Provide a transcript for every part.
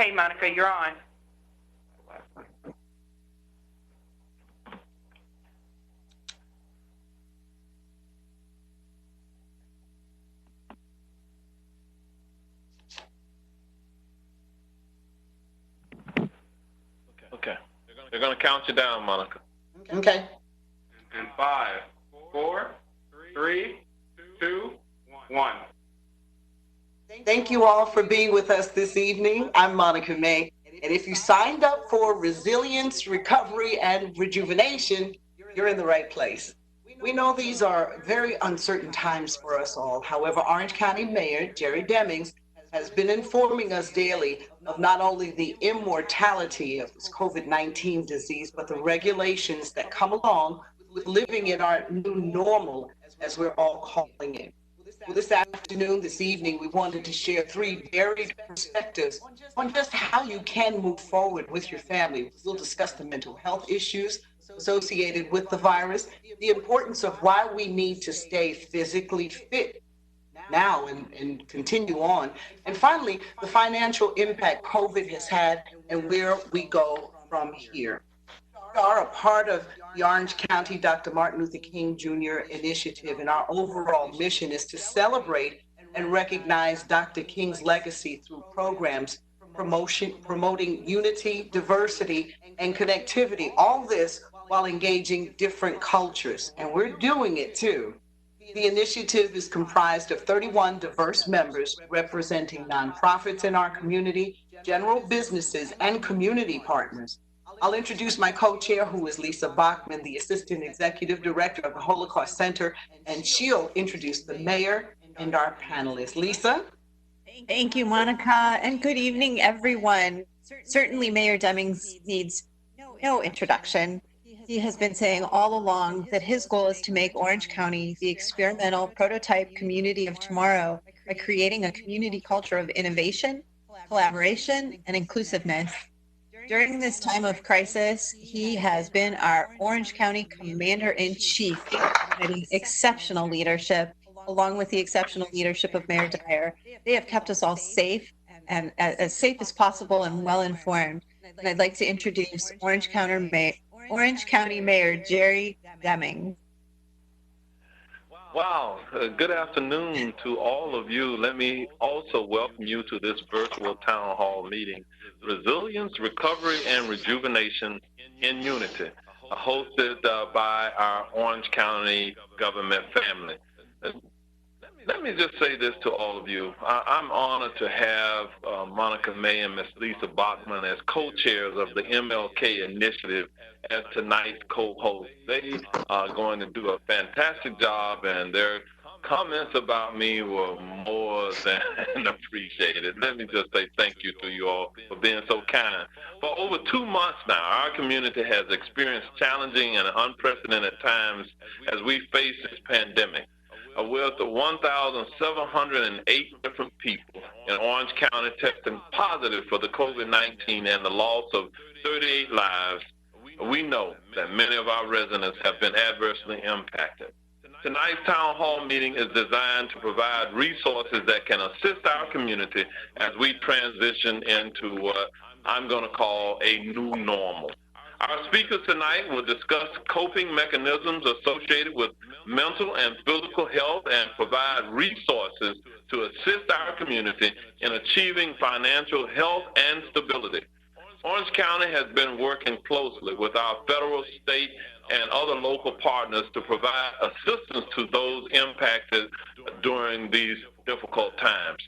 Okay, Monica, you're on. Okay. They're going to count you down, Monica. Okay. In 5, 4, 3, 2, 1. Thank you all for being with us this evening. I'm Monica May. And if you signed up for Resilience, Recovery, and Rejuvenation, you're in the right place. We know these are very uncertain times for us all. However, Orange County Mayor Jerry Demings has been informing us daily of not only the immortality of this COVID-19 disease, but the regulations that come along with living in our new normal, as we're all calling it. Well, this afternoon, this evening, we wanted to share 3 varied perspectives on just how you can move forward with your family. We'll discuss the mental health issues associated with the virus, the importance of why we need to stay physically fit now and continue on. And finally, the financial impact COVID has had and where we go from here. We are a part of the Orange County Dr. Martin Luther King Jr. initiative, and our overall mission is to celebrate and recognize Dr. King's legacy through programs promoting unity, diversity, and connectivity, all this while engaging different cultures. And we're doing it too. The initiative is comprised of 31 diverse members representing nonprofits in our community, general businesses, and community partners. I'll introduce my co-chair, who is Lisa Bachman, the Assistant Executive Director of the Holocaust Center, and she'll introduce the mayor and our panelists. Lisa? Thank you, Monica, and good evening, everyone. Certainly, Mayor Demings needs no introduction. He has been saying all along that his goal is to make Orange County the experimental prototype community of tomorrow by creating a community culture of innovation, collaboration, and inclusiveness. During this time of crisis, he has been our Orange County Commander-in-Chief, providing exceptional leadership, along with the exceptional leadership of Mayor Dyer. They have kept us all safe and as safe as possible and well-informed. And I'd like to introduce Orange County Mayor Jerry Demings. Wow. Good afternoon to all of you. Let me also welcome you to this virtual town hall meeting, Resilience, Recovery, and Rejuvenation in Unity, hosted by our Orange County government family. Let me just say this to all of you. I'm honored to have Monica May and Ms. Lisa Bachman as co-chairs of the MLK Initiative as tonight's co-hosts. They are going to do a fantastic job, and their comments about me were more than appreciated. Let me just say thank you to you all for being so kind. For over 2 months now, our community has experienced challenging and unprecedented times as we face this pandemic. With 1,708 different people in Orange County testing positive for the COVID-19 and the loss of 38 lives, we know that many of our residents have been adversely impacted. Tonight's town hall meeting is designed to provide resources that can assist our community as we transition into what I'm going to call a new normal. Our speakers tonight will discuss coping mechanisms associated with mental and physical health and provide resources to assist our community in achieving financial health and stability. Orange County has been working closely with our federal, state, and other local partners to provide assistance to those impacted during these difficult times.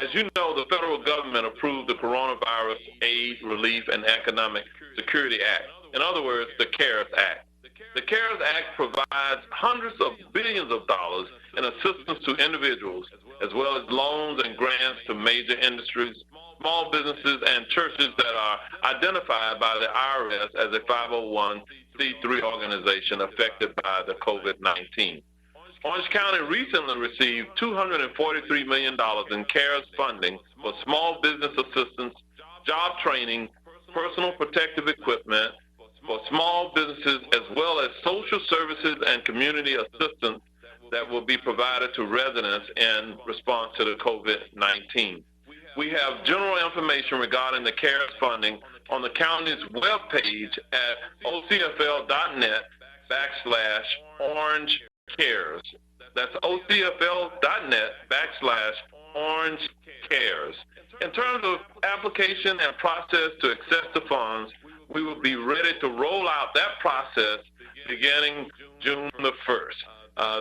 As you know, the federal government approved the Coronavirus Aid, Relief, and Economic Security Act. In other words, the CARES Act. The CARES Act provides hundreds of billions of dollars in assistance to individuals, as well as loans and grants to major industries, small businesses, and churches that are identified by the IRS as a 501c3 organization affected by the COVID-19. Orange County recently received $243 million in CARES funding for small business assistance, job training, personal protective equipment for small businesses, as well as social services and community assistance that will be provided to residents in response to the COVID-19. We have general information regarding the CARES funding on the county's webpage at ocfl.net/orange cares. That's ocfl.net/orange cares. In terms of application and process to access the funds, we will be ready to roll out that process beginning June the 1st.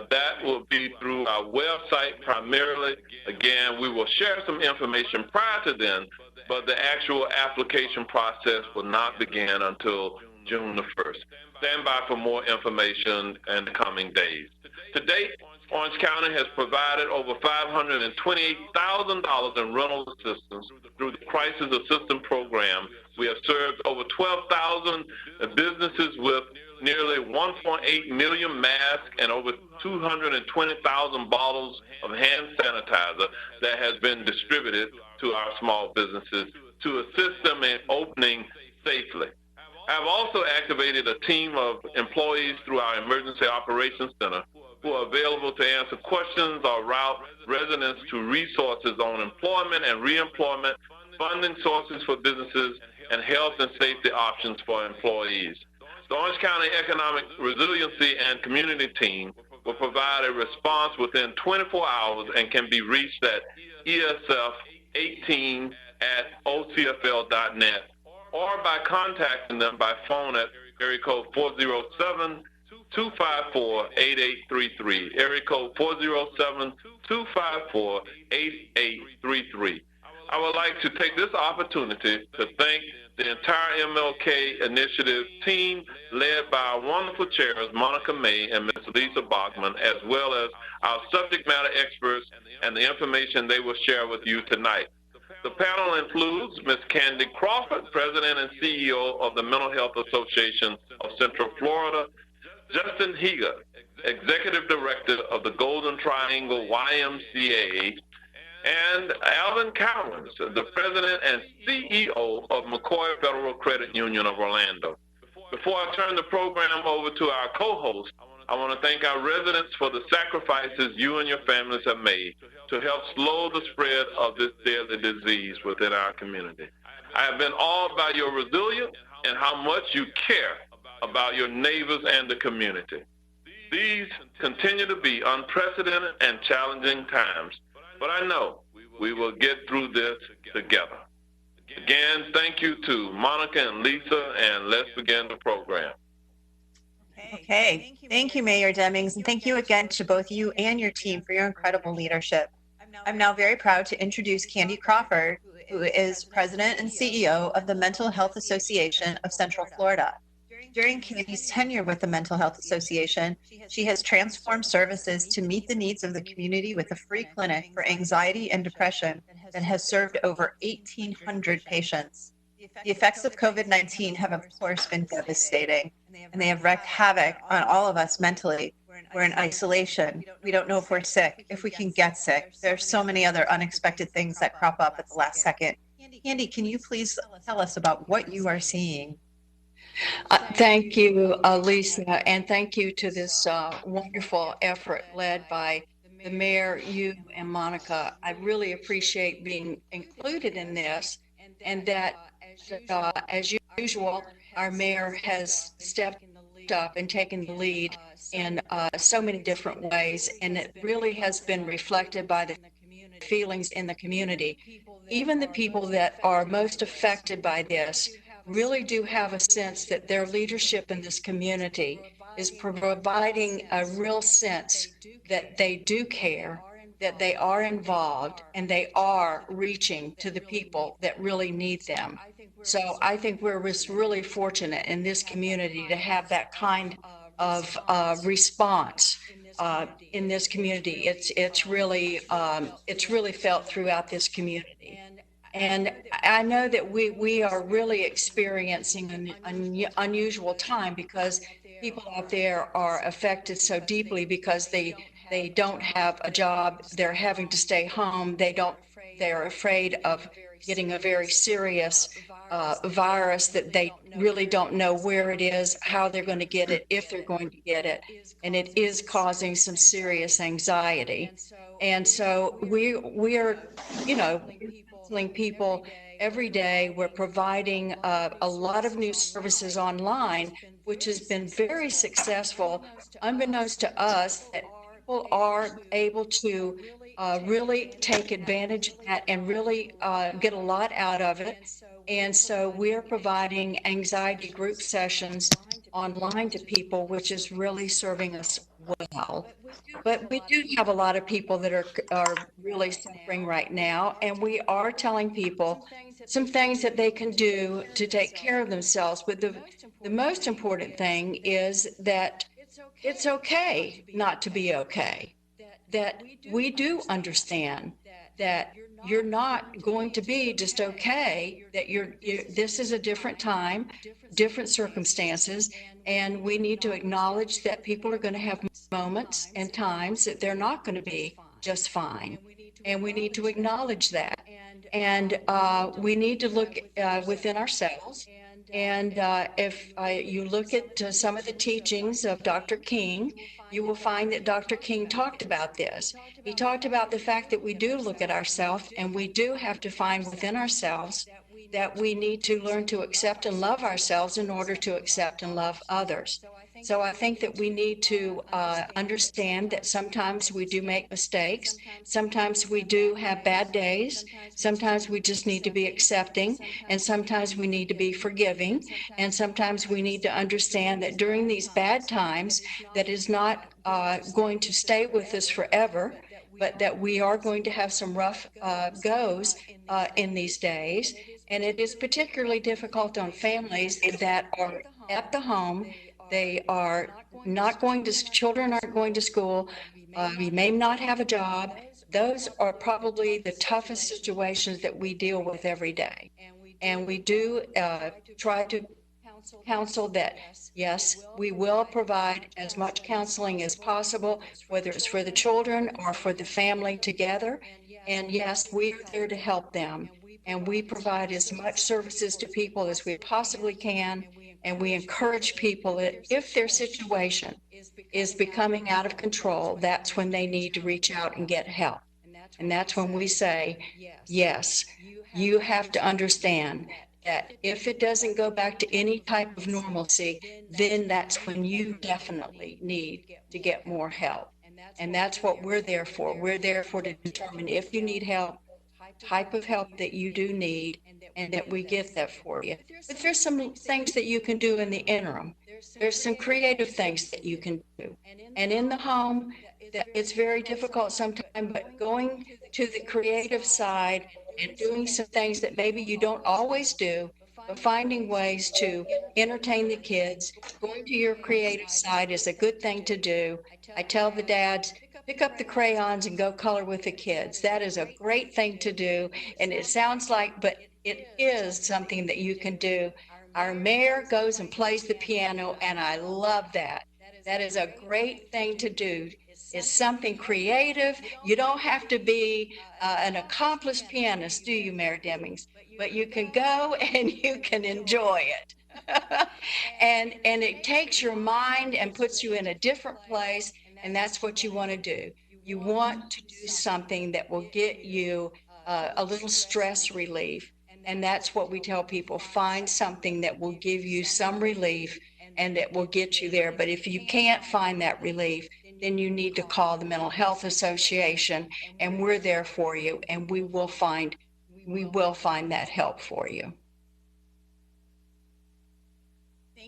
That will be through our website primarily. Again, we will share some information prior to then, but the actual application process will not begin until June the 1st. Stand by for more information in the coming days. To date, Orange County has provided over $528,000 in rental assistance through the Crisis Assistance Program. We have served over 12,000 businesses with nearly 1.8 million masks and over 220,000 bottles of hand sanitizer that has been distributed to our small businesses to assist them in opening safely. I've also activated a team of employees through our Emergency Operations Center who are available to answer questions or route residents to resources on employment and reemployment, funding sources for businesses, and health and safety options for employees. The Orange County Economic Resiliency and Community Team will provide a response within 24 hours and can be reached at ESF18@ocfl.net or by contacting them by phone at area code 407-254-8833, area code 407-254-8833. I would like to take this opportunity to thank the entire MLK Initiative team led by our wonderful chairs, Monica May and Ms. Lisa Bachman, as well as our subject matter experts and the information they will share with you tonight. The panel includes Ms. Candy Crawford, President and CEO of the Mental Health Association of Central Florida, Justin Higa, Executive Director of the Golden Triangle YMCA, and Alvin Cowens, the President and CEO of McCoy Federal Credit Union of Orlando. Before I turn the program over to our co-host, I want to thank our residents for the sacrifices you and your families have made to help slow the spread of this deadly disease within our community. I have been awed by your resilience and how much you care about your neighbors and the community. These continue to be unprecedented and challenging times, but I know we will get through this together. Again, thank you to Monica and Lisa, and let's begin the program. Okay. Thank you, Mayor Demings, and thank you again to both you and your team for your incredible leadership. I'm now very proud to introduce Candy Crawford, who is President and CEO of the Mental Health Association of Central Florida. During Candy's tenure with the Mental Health Association, she has transformed services to meet the needs of the community with a free clinic for anxiety and depression that has served over 1,800 patients. The effects of COVID-19 have, of course, been devastating, and they have wreaked havoc on all of us mentally. We're in isolation. We don't know if we're sick, if we can get sick. There are so many other unexpected things that crop up at the last second. Candy, can you please tell us about what you are seeing? Thank you, Lisa, and thank you to this wonderful effort led by the mayor, you, and Monica. I really appreciate being included in this, and that, as usual, our mayor has stepped up and taken the lead in so many different ways, and it really has been reflected by the feelings in the community. Even the people that are most affected by this really do have a sense that their leadership in this community is providing a real sense that they do care, that they are involved, and they are reaching to the people that really need them. So I think we're just really fortunate in this community to have that kind of response in this community. It's really felt throughout this community. And I know that we are really experiencing an unusual time because people out there are affected so deeply because they don't have a job, they're having to stay home, they're afraid of getting a very serious virus that they really don't know where it is, how they're going to get it, if they're going to get it, and it is causing some serious anxiety. And so we're counseling people every day. We're providing a lot of new services online, which has been very successful, unbeknownst to us, that people are able to really take advantage of that and really get a lot out of it. And so we're providing anxiety group sessions online to people, which is really serving us well. But we do have a lot of people that are really suffering right now, and we are telling people some things that they can do to take care of themselves. But the most important thing is that it's okay not to be okay, that we do understand that you're not going to be just okay, that this is a different time, different circumstances, and we need to acknowledge that people are going to have moments and times that they're not going to be just fine. And we need to acknowledge that. And we need to look within ourselves. And if you look at some of the teachings of Dr. King, you will find that Dr. King talked about this. He talked about the fact that we do look at ourselves, and we do have to find within ourselves that we need to learn to accept and love ourselves in order to accept and love others. So I think that we need to understand that sometimes we do make mistakes. Sometimes we do have bad days. Sometimes we just need to be accepting, and sometimes we need to be forgiving. And sometimes we need to understand that during these bad times, that is not going to stay with us forever, but that we are going to have some rough goes in these days. And it is particularly difficult on families that are at the home. They are not going to, children aren't going to school. We may not have a job. Those are probably the toughest situations that we deal with every day. And we do try to counsel that, yes, we will provide as much counseling as possible, whether it's for the children or for the family together. And yes, we are there to help them. And we provide as much services to people as we possibly can. And we encourage people that if their situation is becoming out of control, that's when they need to reach out and get help. And that's when we say, yes, you have to understand that if it doesn't go back to any type of normalcy, then that's when you definitely need to get more help. And that's what we're there for. We're there for to determine if you need help, type of help that you do need, and that we get that for you. But there's some things that you can do in the interim. There's some creative things that you can do. And in the home, it's very difficult sometimes, but going to the creative side and doing some things that maybe you don't always do, but finding ways to entertain the kids, going to your creative side is a good thing to do. I tell the dads, pick up the crayons and go color with the kids. That is a great thing to do. And it sounds like, but it is something that you can do. Our mayor goes and plays the piano, and I love that. That is a great thing to do. It's something creative. You don't have to be an accomplished pianist, do you, Mayor Demings? But you can go and you can enjoy it. and it takes your mind and puts you in a different place, and that's what you want to do. You want to do something that will get you a little stress relief, and that's what we tell people. Find something that will give you some relief and that will get you there. But if you can't find that relief, then you need to call the Mental Health Association, and we're there for you, and we will find that help for you.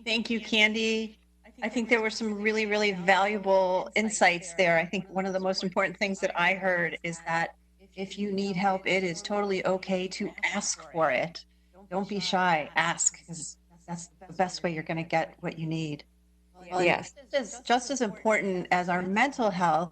Thank you, Candy. I think there were some really, really valuable insights there. I think one of the most important things that I heard is that if you need help, it is totally okay to ask for it. Don't be shy, ask, because that's the best way you're going to get what you need. Well, yes. Just as important as our mental health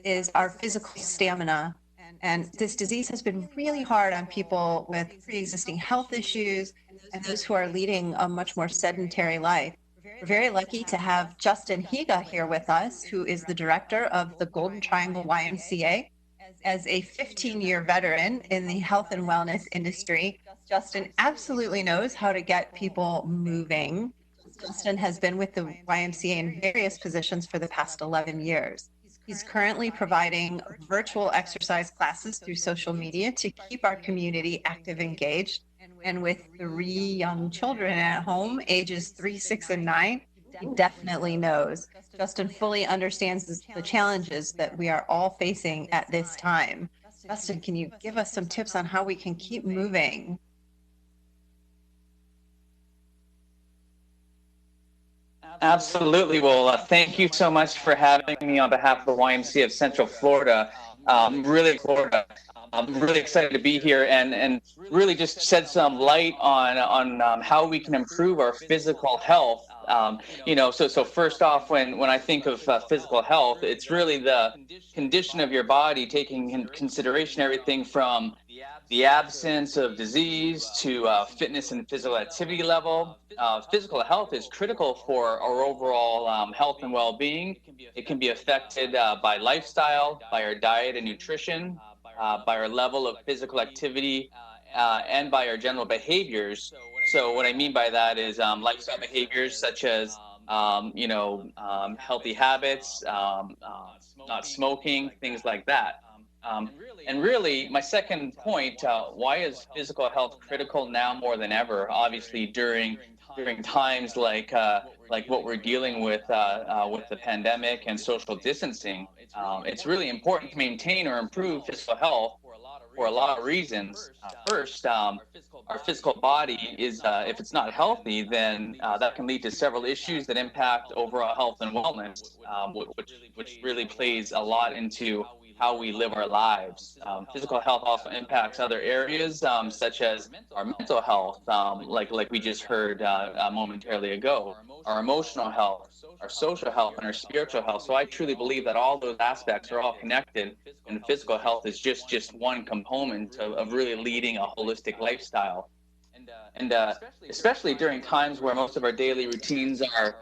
is our physical stamina. And this disease has been really hard on people with pre-existing health issues and those who are leading a much more sedentary life. We're very lucky to have Justin Higa here with us, who is the director of the Golden Triangle YMCA. As a 15-year veteran in the health and wellness industry, Justin absolutely knows how to get people moving. Justin has been with the YMCA in various positions for the past 11 years. He's currently providing virtual exercise classes through social media to keep our community active, engaged. And with 3 young children at home, ages 3, 6, and 9, he definitely knows. Justin fully understands the challenges that we are all facing at this time. Justin, can you give us some tips on how we can keep moving? Absolutely. Well, thank you so much for having me on behalf of the YMCA of Central Florida. I'm really excited to be here and really just shed some light on how we can improve our physical health. So first off, when I think of physical health, it's really the condition of your body, taking in consideration everything from the absence of disease to fitness and physical activity level. Physical health is critical for our overall health and well-being. It can be affected by lifestyle, by our diet and nutrition, by our level of physical activity, and by our general behaviors. So what I mean by that is lifestyle behaviors such as healthy habits, not smoking, things like that. And really, my second point, why is physical health critical now more than ever? Obviously, during times like what we're dealing with the pandemic and social distancing, it's really important to maintain or improve physical health for a lot of reasons. First, our physical body is, if it's not healthy, then that can lead to several issues that impact overall health and wellness, which really plays a lot into how we live our lives. Physical health also impacts other areas, such as our mental health, like we just heard momentarily ago, our emotional health, our social health, and our spiritual health. So I truly believe that all those aspects are all connected, and physical health is just one component of really leading a holistic lifestyle. And especially during times where most of our daily routines are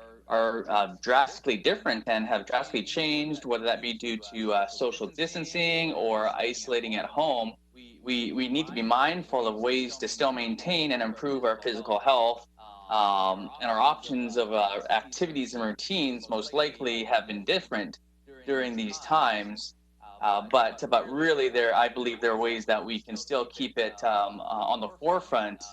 drastically different and have drastically changed, whether that be due to social distancing or isolating at home, we need to be mindful of ways to still maintain and improve our physical health. And our options of activities and routines most likely have been different during these times. But really, I believe there are ways that we can still keep it on the forefront,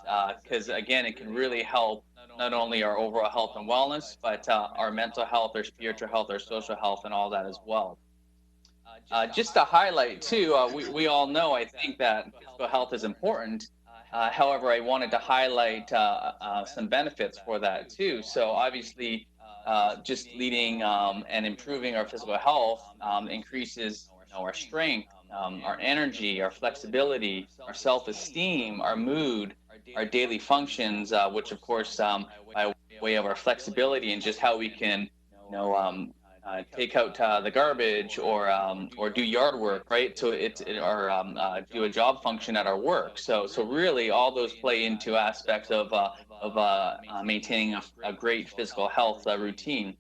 because again, it can really help not only our overall health and wellness, but our mental health, our spiritual health, our social health, and all that as well. Just to highlight too, we all know, I think, that physical health is important. However, I wanted to highlight some benefits for that too. So obviously, just leading and improving our physical health increases our strength, our energy, our flexibility, our self-esteem, our mood, our daily functions, which of course, by way of our flexibility and just how we can, take out the garbage or do yard work, right? So do a job function at our work. So really, all those play into aspects of maintaining a great physical health routine.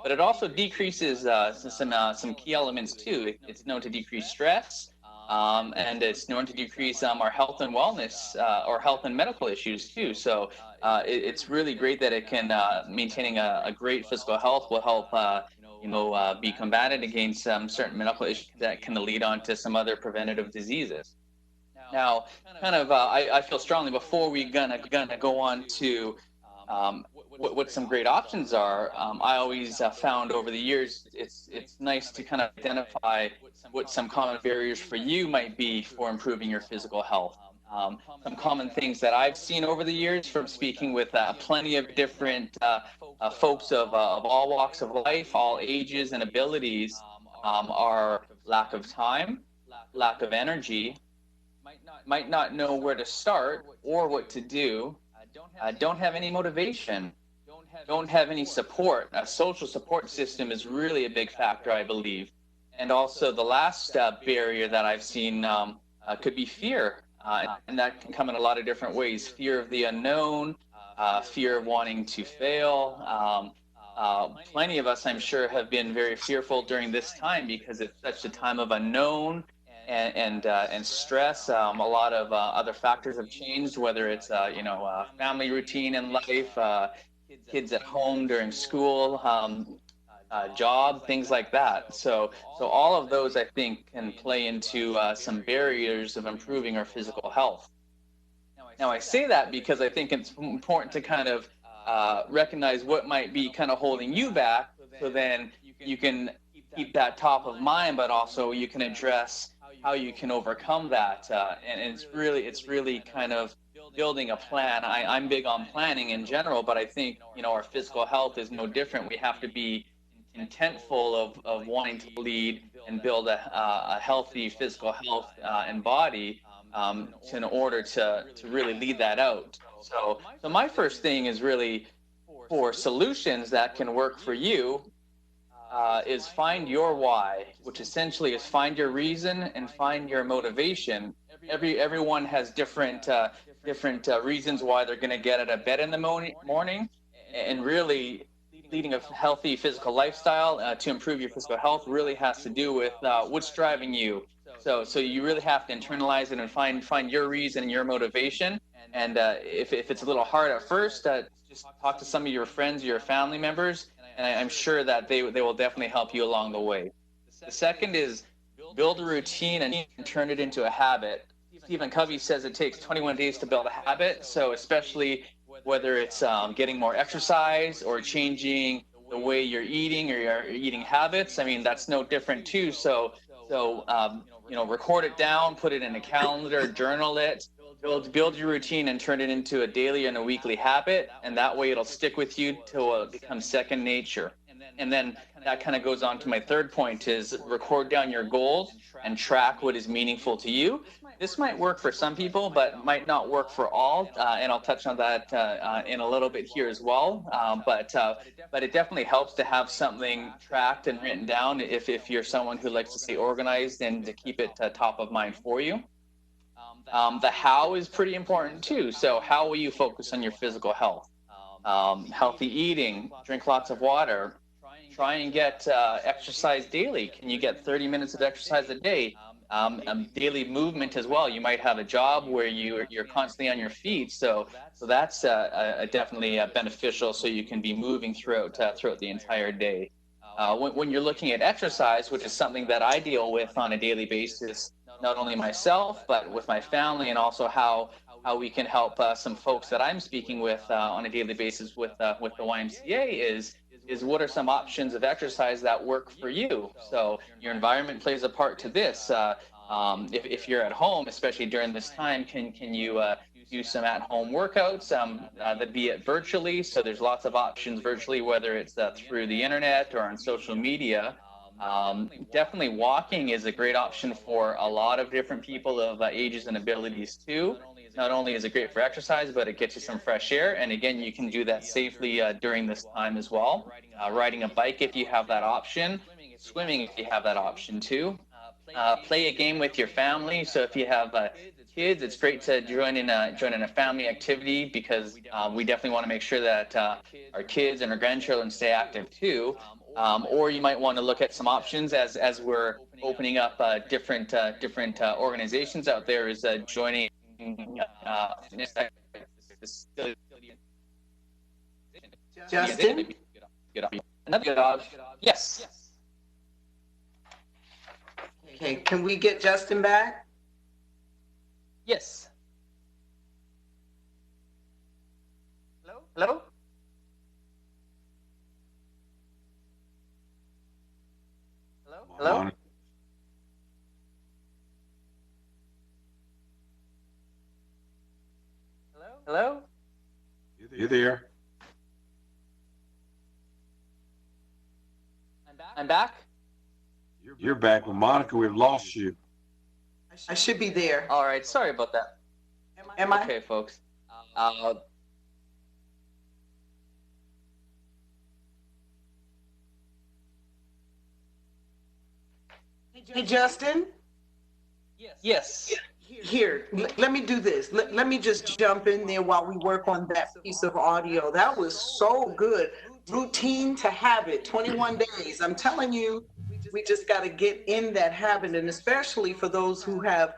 But it also decreases some key elements too. It's known to decrease stress, and it's known to decrease our health and wellness or health and medical issues too. So it's really great that it can maintaining a great physical health will help be combated against certain medical issues that can lead on to some other preventative diseases. Now, I feel strongly before we gonna go on to what some great options are. I always found over the years it's nice to kind of identify what some common barriers for you might be for improving your physical health. Some common things that I've seen over the years from speaking with plenty of different folks of all walks of life, all ages and abilities, are lack of time, lack of energy, might not know where to start or what to do, don't have any motivation, don't have any support. A social support system is really a big factor, I believe. And also the last barrier that I've seen could be fear. And that can come in a lot of different ways. Fear of the unknown, fear of wanting to fail. Plenty of us, I'm sure, have been very fearful during this time because it's such a time of unknown and stress. A lot of other factors have changed, whether it's family routine in life, kids at home during school, job, things like that. So all of those, I think, can play into some barriers of improving our physical health. Now, I say that because I think it's important to kind of recognize what might be kind of holding you back, so then you can keep that top of mind, but also you can address how you can overcome that. And it's really kind of building a plan. I'm big on planning in general, but I think, our physical health is no different. We have to be intentful of wanting to lead and build a healthy physical health and body in order to really lead that out. So my first thing is really for solutions that can work for you is find your why, which essentially is find your reason and find your motivation. Everyone has different reasons why they're going to get out of bed in the morning, and really leading a healthy physical lifestyle to improve your physical health really has to do with what's driving you. So you really have to internalize it and find your reason and your motivation. And if it's a little hard at first, just talk to some of your friends, your family members, and I'm sure that they will definitely help you along the way. The second is build a routine and turn it into a habit. Stephen Covey says it takes 21 days to build a habit. So especially whether it's getting more exercise or changing the way you're eating or your eating habits, I mean, that's no different too. So record it down, put it in a calendar, journal it, build your routine and turn it into a daily and a weekly habit. And that way it'll stick with you till it becomes second nature. And then that kind of goes on to my third point is record down your goals and track what is meaningful to you. This might work for some people, but might not work for all. And I'll touch on that in a little bit here as well. But it definitely helps to have something tracked and written down if you're someone who likes to stay organized and to keep it top of mind for you. The how is pretty important too. So how will you focus on your physical health? Healthy eating, drink lots of water, try and get exercise daily. Can you get 30 minutes of exercise a day? Daily movement as well. You might have a job where you're constantly on your feet, so that's definitely beneficial. So you can be moving throughout the entire day. When you're looking at exercise, which is something that I deal with on a daily basis, not only myself but with my family, and also how we can help some folks that I'm speaking with on a daily basis with the YMCA is what are some options of exercise that work for you? So your environment plays a part to this. If you're at home, especially during this time, can you do some at-home workouts, be it virtually? So there's lots of options virtually, whether it's through the internet or on social media. Definitely walking is a great option for a lot of different people of ages and abilities too. Not only is it great for exercise, but it gets you some fresh air. And again, you can do that safely during this time as well. Riding a bike if you have that option. Swimming if you have that option too. Play a game with your family. So if you have kids, it's great to join in a family activity, because we definitely want to make sure that our kids and our grandchildren stay active too. Or you might want to look at some options as we're opening up different organizations out there, is joining Justin? Yes. Okay, can we get Justin back? Yes. Hello? Hello? Hello? You there? I'm back? You're back with Monica. We've lost you. I should be there. All right, sorry about that. Am I? Okay, folks. Hey, Justin? Yes. Here, let me do this. Let me just jump in there while we work on that piece of audio. That was so good. Routine to habit, 21 days. I'm telling you, we just got to get in that habit, and especially for those who have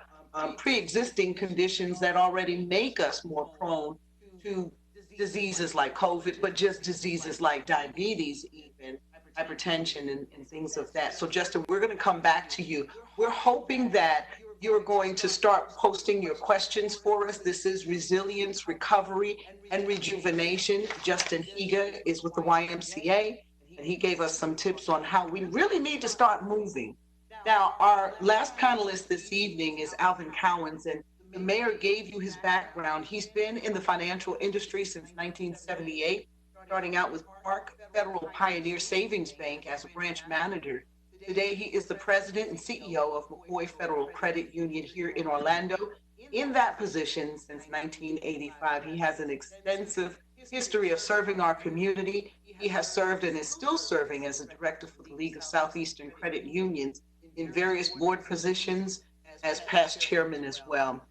pre-existing conditions that already make us more prone to diseases like COVID, but just diseases like diabetes even. hypertension and things of that. So Justin, we're going to come back to you. We're hoping that you're going to start posting your questions for us. This is Resilience, Recovery, and Rejuvenation. Justin Higa is with the YMCA, and he gave us some tips on how we really need to start moving. Now, our last panelist this evening is Alvin Cowens, and the mayor gave you his background. He's been in the financial industry since 1978, starting out with Park Federal Pioneer Savings Bank as a branch manager. Today, he is the president and CEO of McCoy Federal Credit Union here in Orlando. In that position since 1985, he has an extensive history of serving our community. He has served and is still serving as a director for the League of Southeastern Credit Unions in various board positions as past chairman as well.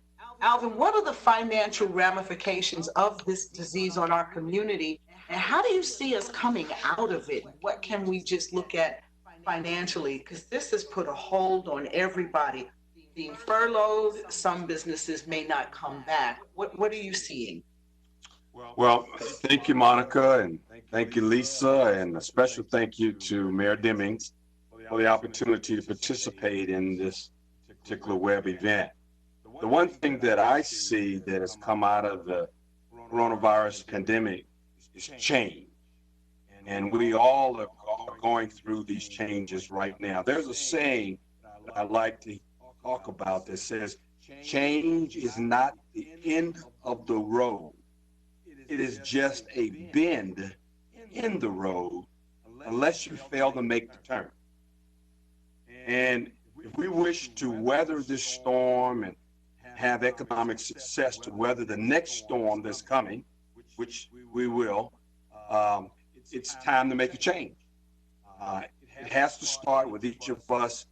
Alvin, what are the financial ramifications of this disease on our community, and how do you see us coming out of it? What can we just look at financially? Because this has put a hold on everybody. Being furloughed, some businesses may not come back. What are you seeing? Well, thank you, Monica, and thank you, Lisa, and a special thank you to Mayor Demings for the opportunity to participate in this particular web event. The one thing that I see that has come out of the coronavirus pandemic is change. And we all are going through these changes right now. There's a saying that I like to talk about that says, change is not the end of the road. It is just a bend in the road unless you fail to make the turn. And if we wish to weather this storm and have economic success to weather the next storm that's coming, which we will, it's time to make a change. It has to start with each of us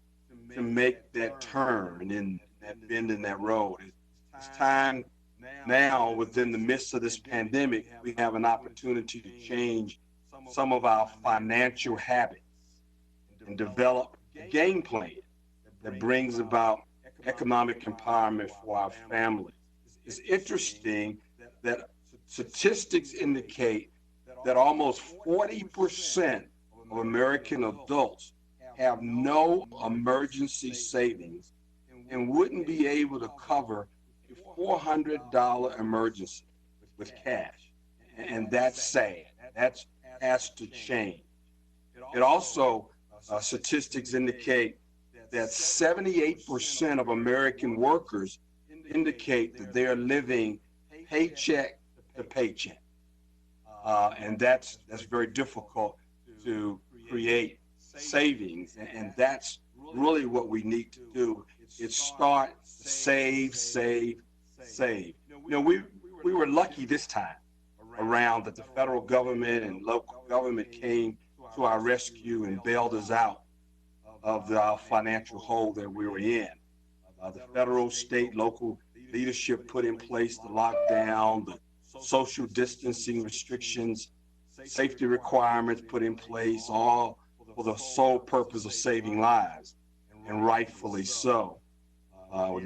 to make that turn in that bend in that road. It's time now, within the midst of this pandemic, we have an opportunity to change some of our financial habits and develop a game plan that brings about economic empowerment for our families. It's interesting that statistics indicate that almost 40% of American adults have no emergency savings and wouldn't be able to cover a $400 emergency with cash. And that's sad. That has to change. It also, statistics indicate that 78% of American workers indicate that they're living paycheck to paycheck. And that's very difficult to create savings. And that's really what we need to do, is start save. You know, we were lucky this time around that the federal government and local government came to our rescue and bailed us out of our financial hole that we were in. The federal, state, local leadership put in place the lockdown, the social distancing restrictions, safety requirements put in place, all for the sole purpose of saving lives, and rightfully so.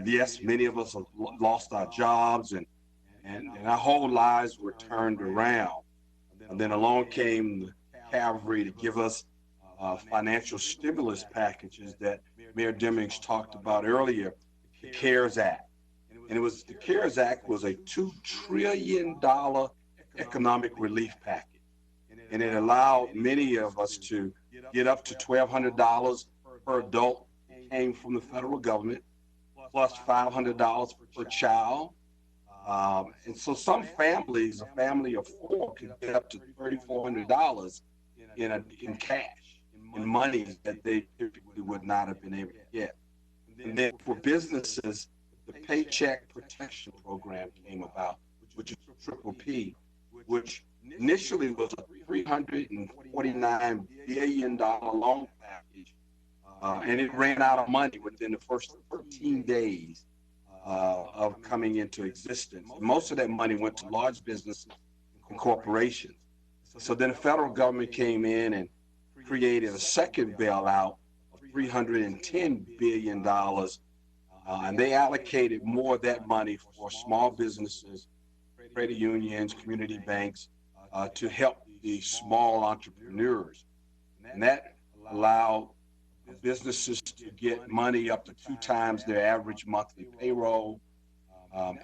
Yes, many of us have lost our jobs and our whole lives were turned around. And then along came the cavalry to give us financial stimulus packages that Mayor Demings talked about earlier, the CARES Act. And it was, the CARES Act was a $2 trillion economic relief package. And it allowed many of us to get up to $1,200 per adult, came from the federal government, plus $500 per child. And so some families, a family of four, could get up to $3,400 in cash, in money that they typically would not have been able to get. And then for businesses, the Paycheck Protection Program came about, which is Triple P, which initially was a $349 billion loan package. And it ran out of money within the first 13 days of coming into existence. Most of that money went to large businesses and corporations. So then the federal government came in and created a second bailout of $310 billion. And they allocated more of that money for small businesses, credit unions, community banks, to help the small entrepreneurs. And that allowed businesses to get money up to 2 times their average monthly payroll.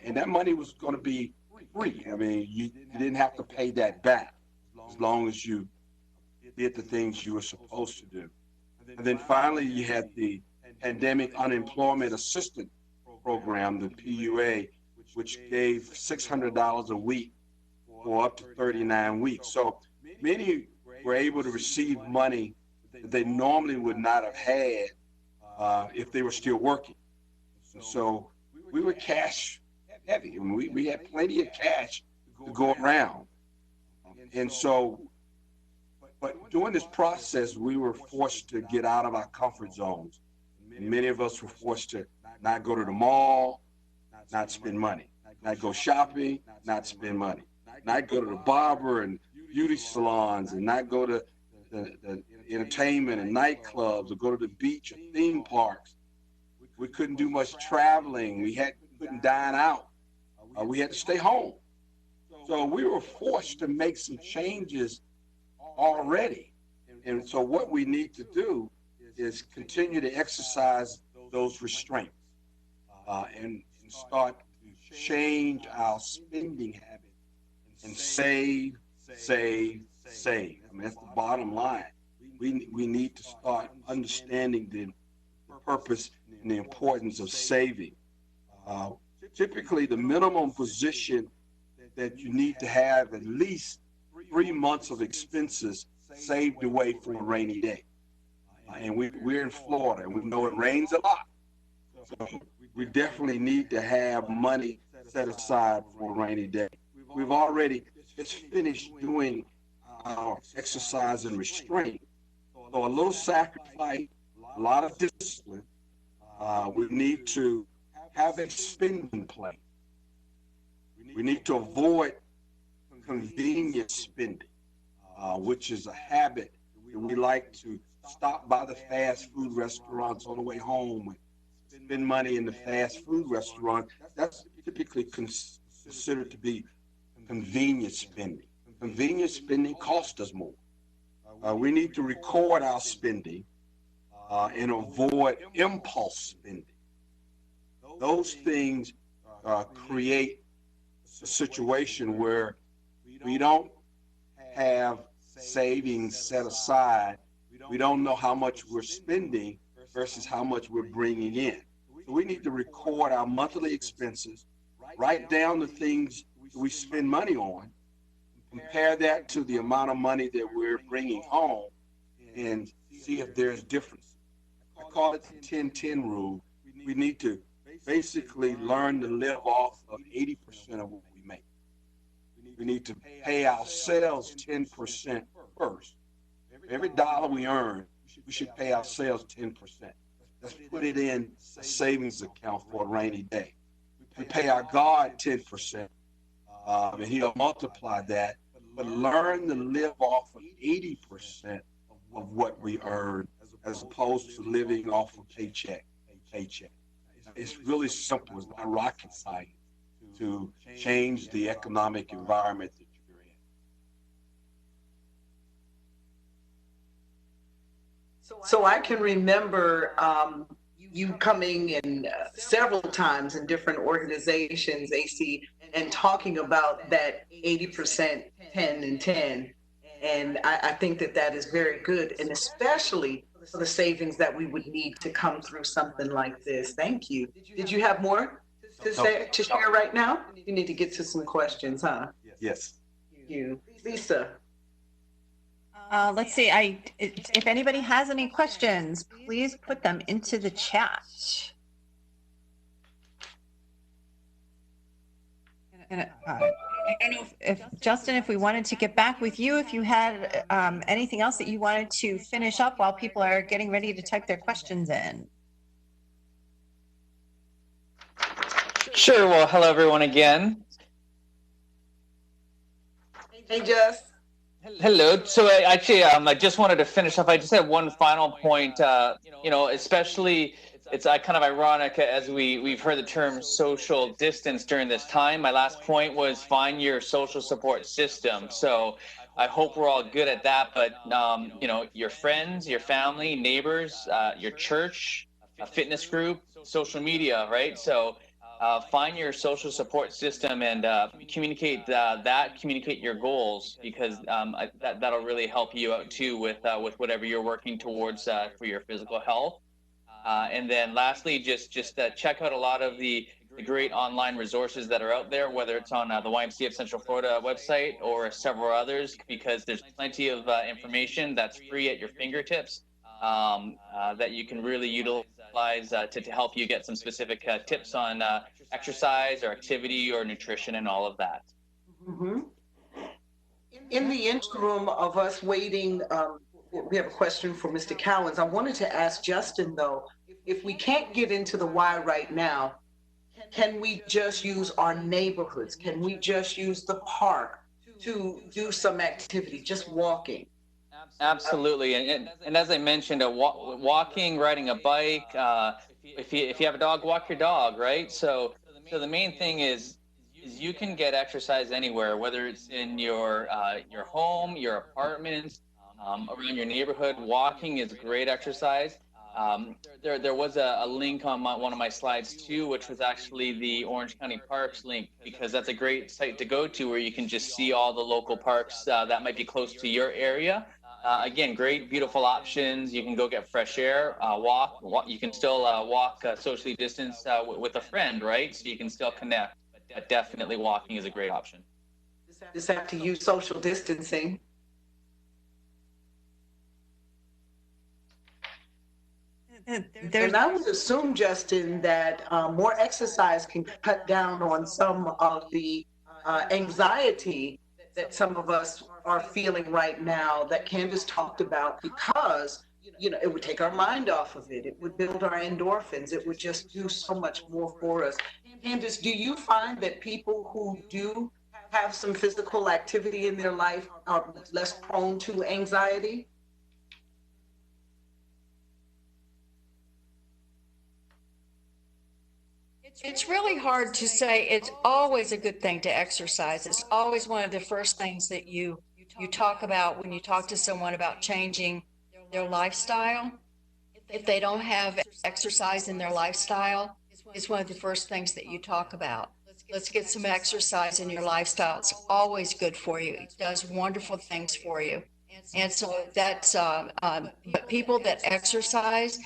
And that money was going to be free. I mean, you didn't have to pay that back as long as you did the things you were supposed to do. And then finally, you had the Pandemic Unemployment Assistance Program, the PUA, which gave $600 a week for up to 39 weeks. So many were able to receive money that they normally would not have had if they were still working. And so we were cash heavy, and we had plenty of cash to go around. And so, but during this process, we were forced to get out of our comfort zones. And many of us were forced to not go to the mall, not spend money, not go shopping, not spend money, not go to the barber and beauty salons, and not go to the entertainment and nightclubs, or go to the beach or theme parks. We couldn't do much traveling. We couldn't dine out. We had to stay home. So we were forced to make some changes already. And so what we need to do is continue to exercise those restraints and start to change our spending habits and save. I mean, that's the bottom line. We need to start understanding the purpose and the importance of saving. Typically, the minimum position that you need to have at least 3 months of expenses saved away for a rainy day. And we're in Florida, and we know it rains a lot. So we definitely need to have money set aside for a rainy day. We've already just finished doing our exercise and restraint. So a little sacrifice, a lot of discipline. We need to have a spending plan. We need to avoid convenience spending, which is a habit that we like to stop by the fast food restaurants on the way home and spend money in the fast food restaurant. That's typically considered to be convenience spending. Convenience spending costs us more. We need to record our spending and avoid impulse spending. Those things create a situation where we don't have savings set aside. We don't know how much we're spending versus how much we're bringing in. So we need to record our monthly expenses, write down the things we spend money on, compare that to the amount of money that we're bringing home, and see if there's difference. I call it the 10-10 rule. We need to basically learn to live off of 80% of what we make. We need to pay ourselves 10% first. Every dollar we earn, we should pay ourselves 10%. Let's put it in a savings account for a rainy day. We pay our God 10%, and He'll multiply that. But learn to live off of 80% of what we earn, as opposed to living off of paycheck. It's really simple. It's not rocket science to change the economic environment that you're in. So I can remember you coming in several times in different organizations, AC, and talking about that 80%, 10 and 10. And I think that is very good, and especially for the savings that we would need to come through something like this. Thank you. Did you have more to share right now? You need to get to some questions, huh? Yes. You, Lisa. Let's see. If anybody has any questions, please put them into the chat. I don't know if Justin, if we wanted to get back with you, if you had anything else that you wanted to finish up while people are getting ready to type their questions in. Sure. Well, hello, everyone, again. Hey, Just. Hello. So actually, I just wanted to finish up. I just had one final point, especially it's kind of ironic as we've heard the term social distance during this time. My last point was find your social support system. So I hope we're all good at that, but you know, your friends, your family, neighbors, your church, a fitness group, social media, right? So find your social support system and communicate communicate your goals, because that'll really help you out too with whatever you're working towards for your physical health. And then lastly, just check out a lot of the great online resources that are out there, whether it's on the YMCA of Central Florida website or several others, because there's plenty of information that's free at your fingertips that you can really utilize to help you get some specific tips on exercise or activity or nutrition and all of that. Mm-hmm. In the interim of us waiting, we have a question for Mr. Cowens. I wanted to ask Justin, though, if we can't get into the why right now, can we just use our neighborhoods? Can we just use the park to do some activity, just walking? Absolutely, and as I mentioned, walking, riding a bike. If you have a dog, walk your dog, right? So the main thing is you can get exercise anywhere, whether it's in your home, your apartment, around your neighborhood. Walking is great exercise. There was a link on one of my slides too, which was actually the Orange County Parks link, because that's a great site to go to where you can just see all the local parks that might be close to your area. Again, great, beautiful options. You can go get fresh air, walk. You can still walk socially distanced with a friend, right? So you can still connect, but definitely walking is a great option. Just have to use social distancing. And I would assume, Justin, that more exercise can cut down on some of the anxiety that some of us are feeling right now that Candace talked about, because, you know, it would take our mind off of it. It would build our endorphins. It would just do so much more for us. Candace, do you find that people who do have some physical activity in their life are less prone to anxiety? It's really hard to say. It's always a good thing to exercise. It's always one of the first things that you talk about when you talk to someone about changing their lifestyle. If they don't have exercise in their lifestyle, it's one of the first things that you talk about. Let's get some exercise in your lifestyle. It's always good for you. It does wonderful things for you. And so that's, but people that exercise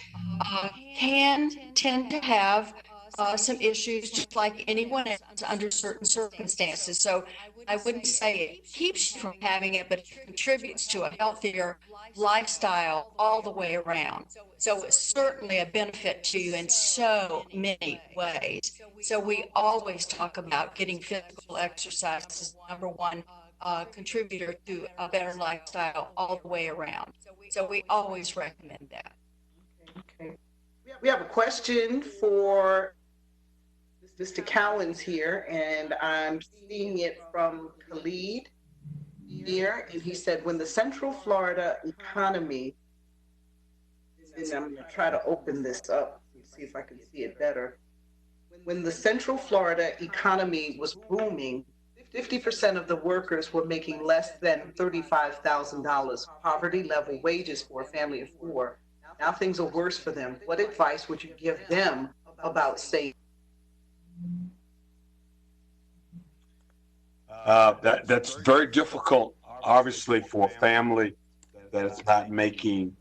can tend to have some issues, just like anyone else, under certain circumstances. So I wouldn't say it keeps you from having it, but it contributes to a healthier lifestyle all the way around. So it's certainly a benefit to you in so many ways. So we always talk about getting physical exercise as number one contributor to a better lifestyle all the way around. So we always recommend that. Okay. We have a question for Mr. Cowens here, and I'm seeing it from Khalid here, and he said, when the Central Florida economy, and I'm going to try to open this up and see if I can see it better. When the Central Florida economy was booming, 50% of the workers were making less than $35,000 poverty level wages for a family of four. Now things are worse for them. What advice would you give them about saving? That's very difficult, obviously, for a family that is not making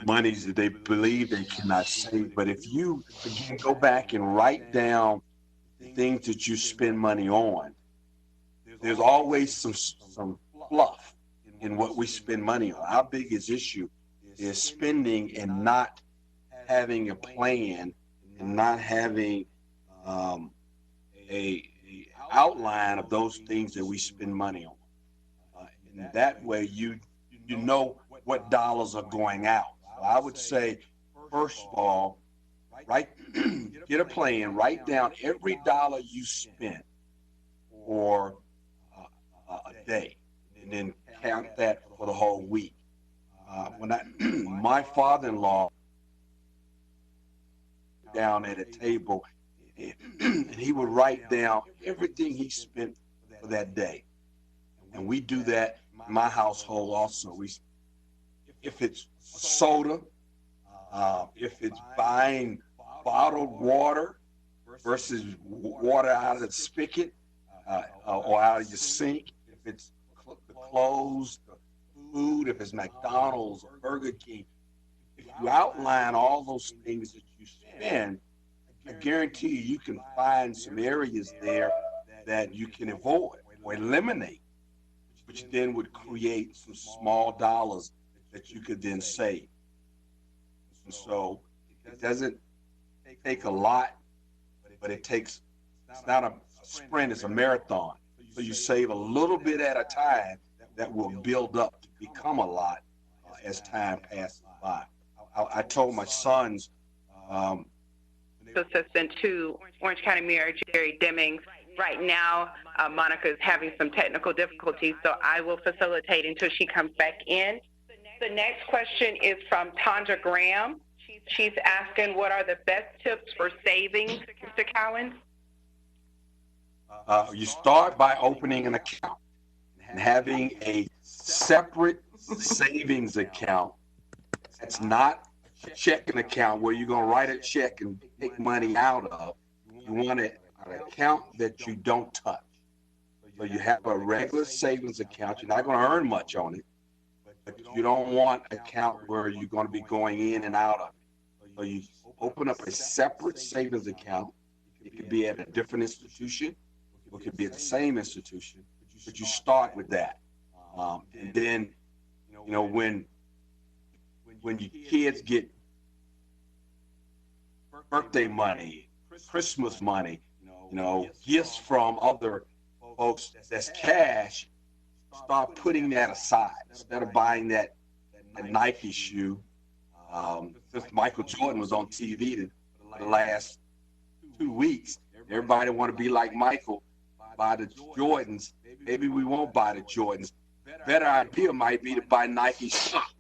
monies that they believe they cannot save. But if you, again, go back and write down things that you spend money on, there's always some fluff in what we spend money on. Our biggest issue is spending and not having a plan and not having a outline of those things that we spend money on. And that way you know what dollars are going out. So I would say, first of all, get a plan, write down every dollar you spend for a day, and then count that for the whole week. My father-in-law down at a table, and he would write down everything he spent for that day. And we do that in my household also. If it's soda, if it's buying bottled water versus water out of the spigot or out of your sink, if it's the clothes, the food, if it's McDonald's or Burger King, if you outline all those things that you spend, I guarantee you can find some areas there that you can avoid or eliminate, which then would create some small dollars that you could then save. And so it doesn't take a lot, but it's not a sprint, it's a marathon. So you save a little bit at a time that will build up to become a lot as time passes by. I told my sons, assistant to Orange County Mayor Jerry Demings. Right now, Monica is having some technical difficulties, so I will facilitate until she comes back in. The next question is from Tondra Graham. She's asking, what are the best tips for savings, Mr. Cowens? You start by opening an account and having a separate savings account. That's not a checking account where you're going to write a check and take money out of. You want an account that you don't touch. So you have a regular savings account. You're not going to earn much on it, but you don't want an account where you're going to be going in and out of it. So you open up a separate savings account. It could be at a different institution, or it could be at the same institution, but you start with that. And then, when your kids get birthday money, Christmas money, gifts from other folks that's cash, start putting that aside instead of buying that Nike shoe. Since Michael Jordan was on TV the last 2 weeks, everybody want to be like Michael, buy the Jordans. Maybe we won't buy the Jordans. Better idea might be to buy Nike stock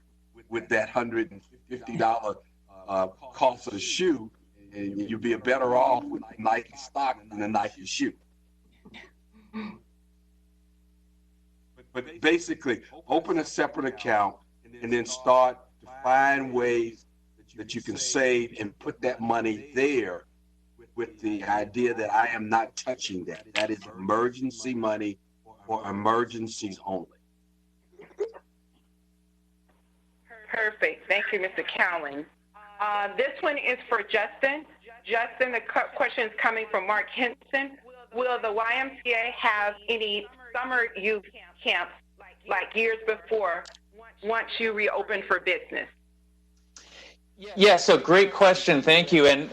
with that $150 cost of the shoe, and you'll be better off with Nike stock than a Nike shoe. But basically, open a separate account and then start to find ways that you can save and put that money there with the idea that I am not touching that. That is emergency money for emergencies only. Perfect. Thank you, Mr. Cowens. This one is for Justin. Justin, the question is coming from Mark Henson. Will the YMCA have any summer youth camps like years before once you reopen for business? Yeah, so great question. Thank you. And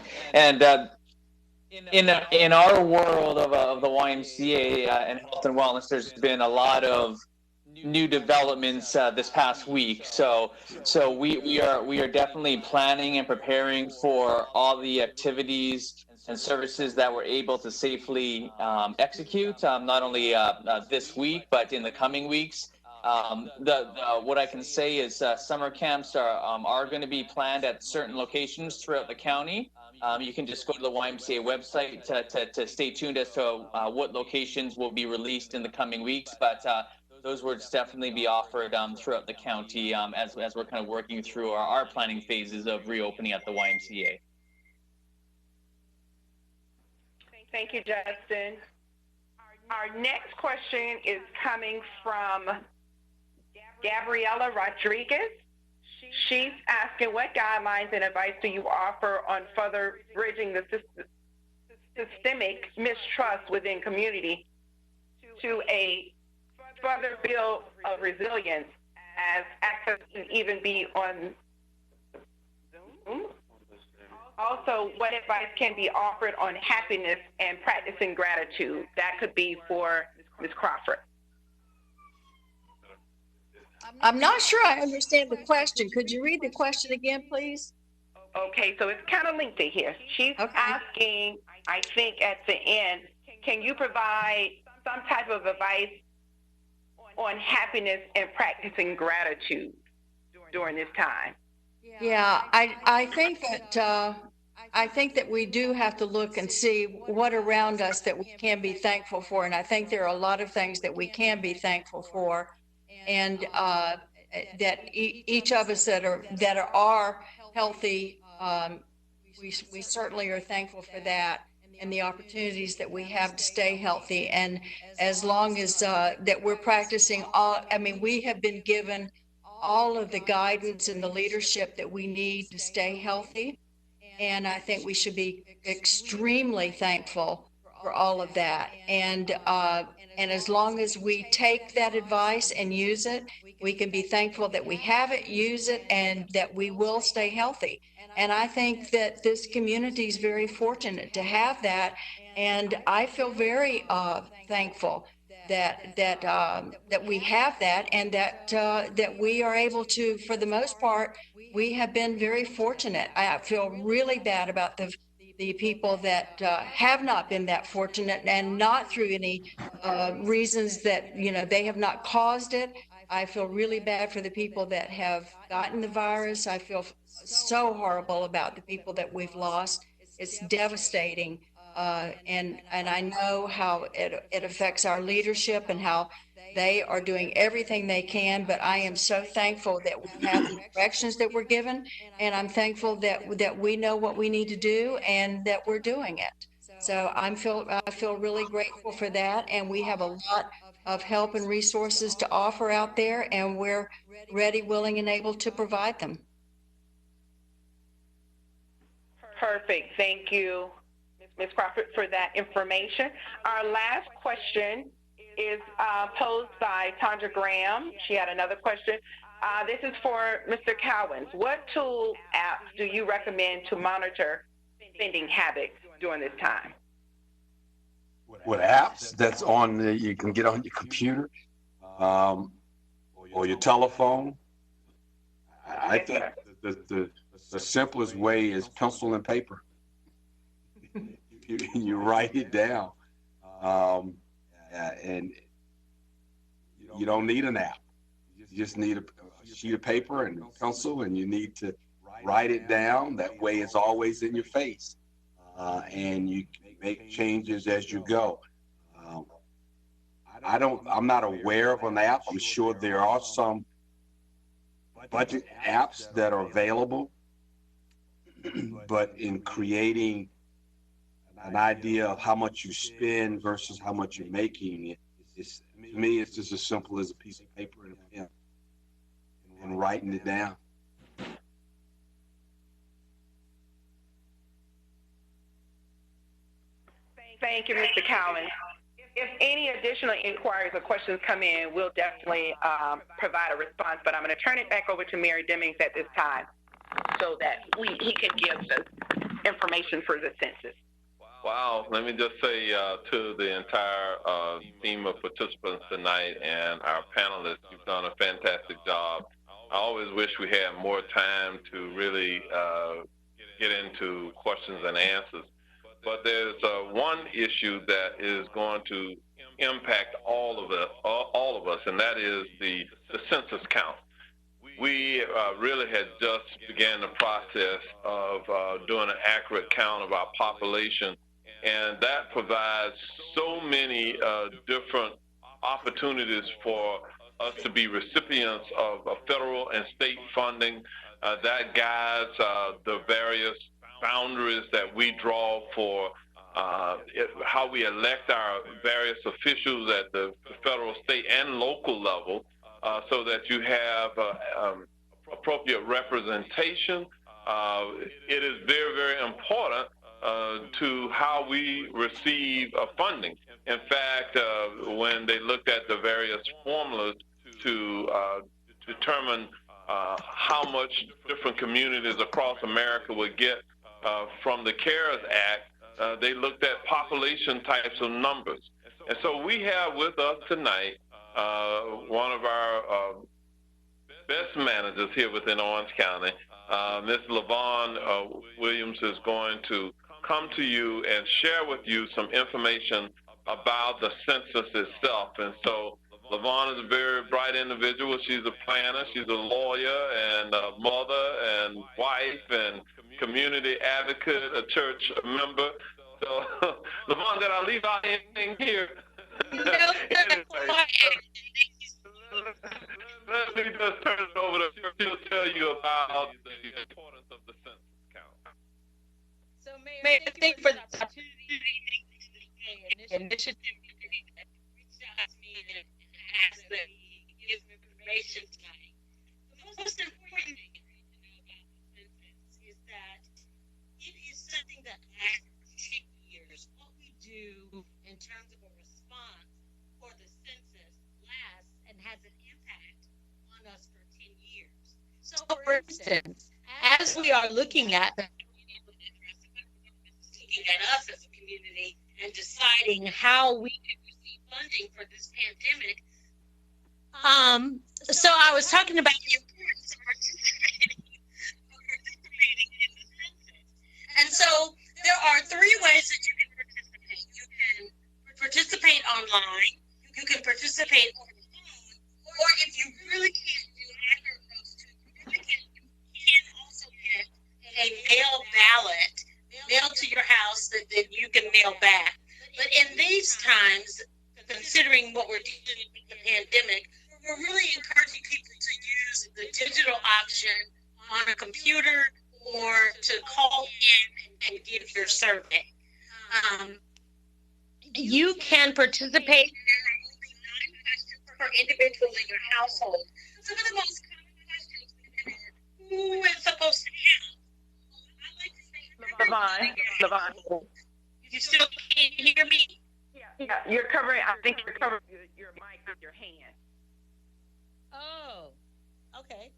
in our world of the YMCA and health and wellness, there's been a lot of new developments this past week. So we are definitely planning and preparing for all the activities and services that we're able to safely execute, not only this week, but in the coming weeks. What I can say is summer camps are going to be planned at certain locations throughout the county. You can just go to the YMCA website to stay tuned as to what locations will be released in the coming weeks. But those will definitely be offered throughout the county as we're kind of working through our planning phases of reopening at the YMCA. Thank you, Justin. Our next question is coming from Gabriela Rodriguez. She's asking, what guidelines and advice do you offer on further bridging the systemic mistrust within community to a further build of resilience, as access can even be on Zoom? Also, what advice can be offered on happiness and practicing gratitude? That could be for Ms. Crawford. I'm not sure I understand the question. Could you read the question again, please? Okay, so it's kind of lengthy here. She's asking, I think at the end, can you provide some type of advice on happiness and practicing gratitude during this time? Yeah, I think that I think that we do have to look and see what around us that we can be thankful for. And I think there are a lot of things that we can be thankful for. And that each of us that are healthy, we certainly are thankful for that and the opportunities that we have to stay healthy. And as long as that we're practicing we have been given all of the guidance and the leadership that we need to stay healthy. And I think we should be extremely thankful for all of that. And as long as we take that advice and use it, we can be thankful that we have it, use it, and that we will stay healthy. And I think that this community is very fortunate to have that. And I feel very thankful that we have that, and that we are able to, for the most part, we have been very fortunate. I feel really bad about the people that have not been that fortunate, and not through any reasons that they have not caused it. I feel really bad for the people that have gotten the virus. I feel so horrible about the people that we've lost. It's devastating. And I know how it affects our leadership and how they are doing everything they can. But I am so thankful that we have the directions that we're given, and I'm thankful that we know what we need to do and that we're doing it. So I feel really grateful for that, and we have a lot of help and resources to offer out there, and we're ready, willing, and able to provide them. Perfect. Thank you, Ms. Crawford, for that information. Our last question is posed by Tandra Graham. She had another question. This is for Mr. Cowens. What tool apps do you recommend to monitor spending habits during this time? What apps that's you can get on your computer or your telephone? I think the simplest way is pencil and paper. You write it down, and you don't need an app. You just need a sheet of paper and a pencil, and you need to write it down. That way it's always in your face, and you make changes as you go. I'm not aware of an app. I'm sure there are some budget apps that are available, but in creating an idea of how much you spend versus how much you're making, to me, it's just as simple as a piece of paper and a pen and writing it down. Thank you, Mr. Cowens. If any additional inquiries or questions come in, we'll definitely provide a response, but I'm going to turn it back over to Mary Demings at this time so that he can give the information for the census. Wow. Let me just say to the entire team of participants tonight and our panelists, you've done a fantastic job. I always wish we had more time to really get into questions and answers. But there's one issue that is going to impact all of us, and that is the census count. We really had just began the process of doing an accurate count of our population, and that provides so many different opportunities for us to be recipients of federal and state funding. That guides the various boundaries that we draw for how we elect our various officials at the federal, state, and local level, so that you have appropriate representation. It is very, very important to how we receive funding. In fact, when they looked at the various formulas to determine how much different communities across America would get from the CARES Act, they looked at population types of numbers. And so we have with us tonight one of our best managers here within Orange County. Ms. LaVon Williams is going to come to you and share with you some information about the census itself. And so, LaVon is a very bright individual. She's a planner. She's a lawyer and a mother and wife and community advocate, a church member. So, LaVon, did I leave out anything here? Anyway, let me just turn it over to her. She'll tell you about the importance of the census count. So, Mayor, thank you for the opportunity. Initiative reached out to me and asked that he give information tonight. The most important thing to know about the census is that it is something that lasts for 10 years. What we do in terms of a response for the census lasts and has an impact on us for 10 years. So, for instance, as we are looking at the looking at us as a community and deciding how we can receive funding for this pandemic. So I was talking about the importance of participating in the census. And so there are three ways that you can participate. You can participate online, you can participate on the phone, or if you really can't do either of those two, you can also get a mail ballot mailed to your house that you can mail back. But in these times, considering what we're dealing with the pandemic, we're really encouraging people to use the digital option on a computer or to call in and give your survey. You can participate. There are only 9 questions per individual in your household. Some of the most common questions are, who is supposed to count? LaVon. You still can't hear me? Yeah, you're covering, I think you're covering your mic with your hand. Oh, okay.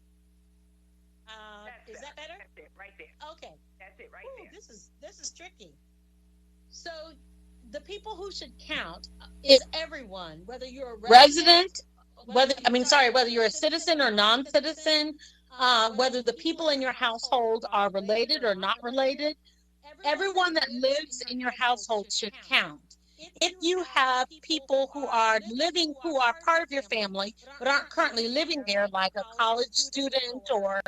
Is that better? That's it, right there. Okay. That's it, right there. This is tricky. So the people who should count is everyone, whether you're a resident, whether you're a citizen or non-citizen, whether the people in your household are related or not related. Everyone that lives in your household should count. If you have people who are part of your family, but aren't currently living there, like a college student or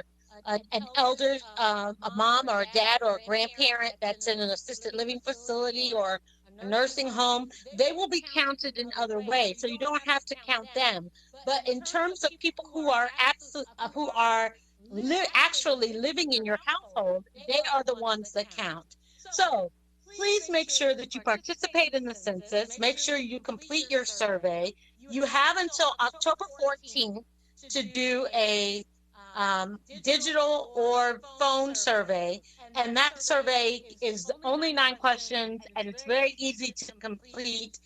an elder, a mom or a dad or a grandparent that's in an assisted living facility or a nursing home, they will be counted in other ways. So you don't have to count them. But in terms of people who are actually living in your household, they are the ones that count. So please make sure that you participate in the census. Make sure you complete your survey. You have until October 14th to do a digital or phone survey. And that survey is only 9 questions, and it's very easy to complete.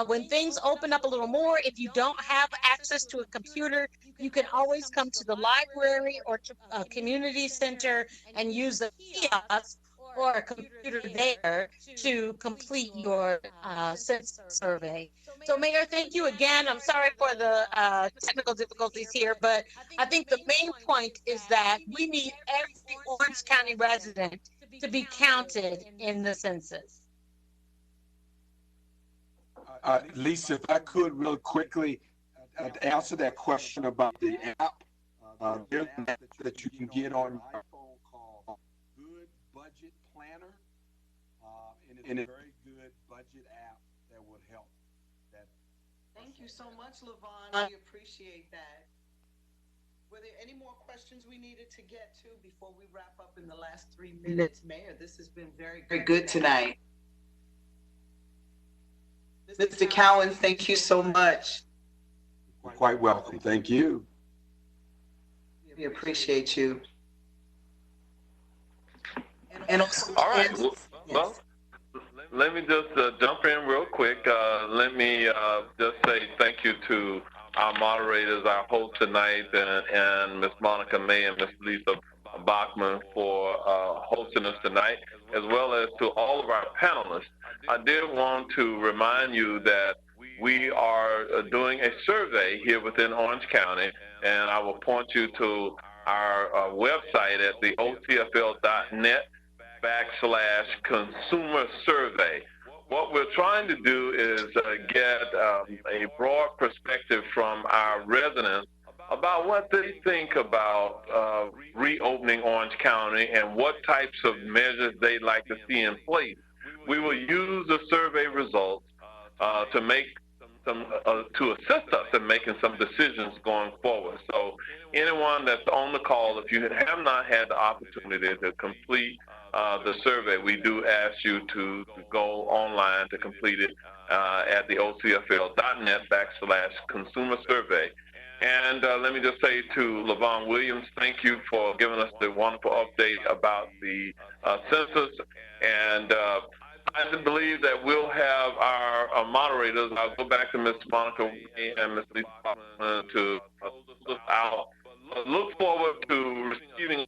When things open up a little more, if you don't have access to a computer, you can always come to the library or to a community center and use the kiosk or a computer there to complete your census survey. So, Mayor, thank you again. I'm sorry for the technical difficulties here, but I think the main point is that we need every Orange County resident to be counted in the census. Lisa, if I could real quickly answer that question about the app. There's an app that you can get on your phone called Good Budget Planner, and it's a very good budget app that would help. Thank you so much, LaVon. We appreciate that. Were there any more questions we needed to get to before we wrap up in the last 3 minutes? Mayor, this has been very, very good tonight. Mr. Cowan, thank you so much. You're quite welcome. Thank you. We appreciate you. And also, all right. Well, let me just jump in real quick. Let me just say thank you to our moderators, our host tonight, and Ms. Monica May and Ms. Lisa Bachman for hosting us tonight, as well as to all of our panelists. I did want to remind you that we are doing a survey here within Orange County, and I will point you to our website at the otfl.net/consumer survey. What we're trying to do is get a broad perspective from our residents about what they think about reopening Orange County and what types of measures they'd like to see in place. We will use the survey results to make to assist us in making some decisions going forward. So anyone that's on the call, if you have not had the opportunity to complete the survey, we do ask you to go online to complete it at the ocfl.net/consumer survey. And let me just say to LaVon Williams, thank you for giving us the wonderful update about the census. And I believe that we'll have our moderators. I'll go back to Ms. Monica and Ms. Lisa to close us out. Look forward to receiving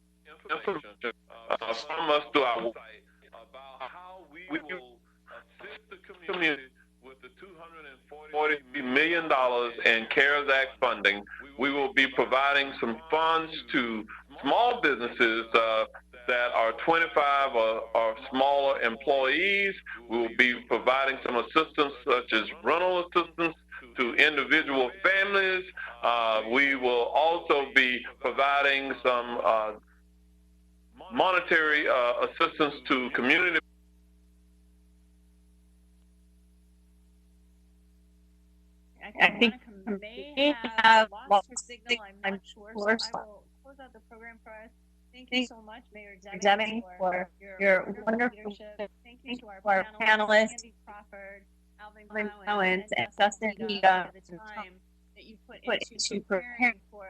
information from us through our website about how we will assist the community with the $240 million in CARES Act funding. We will be providing some funds to small businesses that are 25 or smaller employees. We will be providing some assistance such as rental assistance to individual families. We will also be providing some monetary assistance to community. I think may have lost signal. I'm sure. So I will close out the program for us. Thank you so much, Mayor Deming, for your wonderful leadership. Thank you to our panelists, Andy Crawford, Alvin Collins, and Justin Higa, for the time that you put into preparing for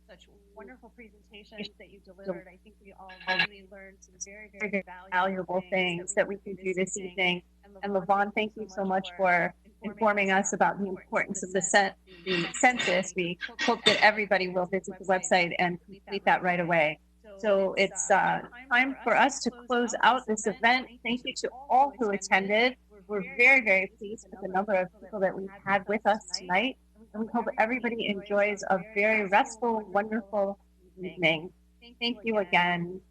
such wonderful presentations that you delivered. I think we all really learned some very, very valuable things that we can do this evening. And LaVon, thank you so much for informing us about the importance of the census. We hope that everybody will visit the website and complete that right away. So it's time for us to close out this event. Thank you to all who attended. We're very, very pleased with the number of people that we've had with us tonight. And we hope everybody enjoys a very restful, wonderful evening. Thank you again.